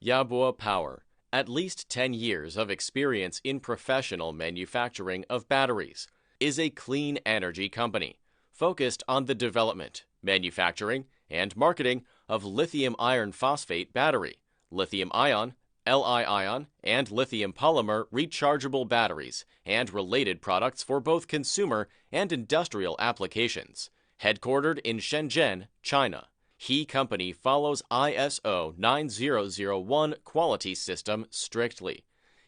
Yabopower, at least 10 years of experience in professional manufacturing of batteries, is a clean energy company focused on the development, manufacturing, and marketing of lithium iron phosphate battery, lithium-ion, Li-ion, and lithium polymer rechargeable batteries, and related products for both consumer and industrial applications. Headquartered in Shenzhen, China, He Company follows ISO 9001 quality system strictly.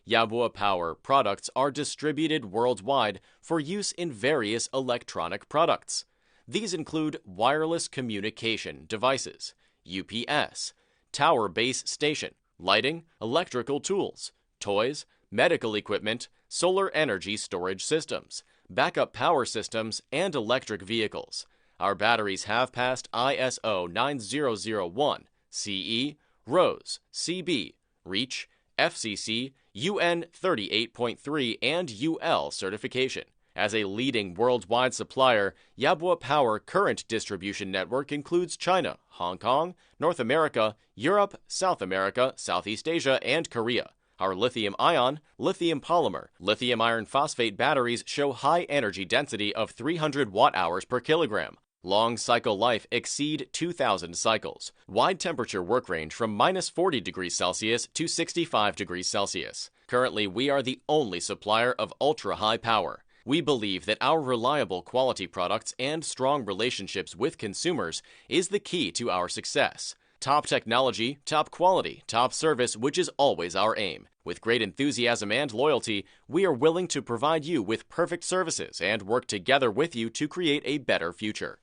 Yabopower products are distributed worldwide for use in various electronic products. These include wireless communication devices, UPS, tower base station, lighting, electrical tools, toys, medical equipment, solar energy storage systems, backup power systems, and electric vehicles. Our batteries have passed ISO 9001, CE, RoHS, CB, REACH, FCC, UN 38.3, and UL certification. As a leading worldwide supplier, Yabopower current distribution network includes China, Hong Kong, North America, Europe, South America, Southeast Asia, and Korea. Our lithium-ion, lithium polymer, lithium iron phosphate batteries show high energy density of 300 watt-hours per kilogram. Long cycle life exceed 2,000 cycles. Wide temperature work range from -40 degrees Celsius to 65 degrees Celsius. Currently, we are the only supplier of ultra-high power. We believe that our reliable quality products and strong relationships with consumers is the key to our success. Top technology, top quality, top service, which is always our aim. With great enthusiasm and loyalty, we are willing to provide you with perfect services and work together with you to create a better future.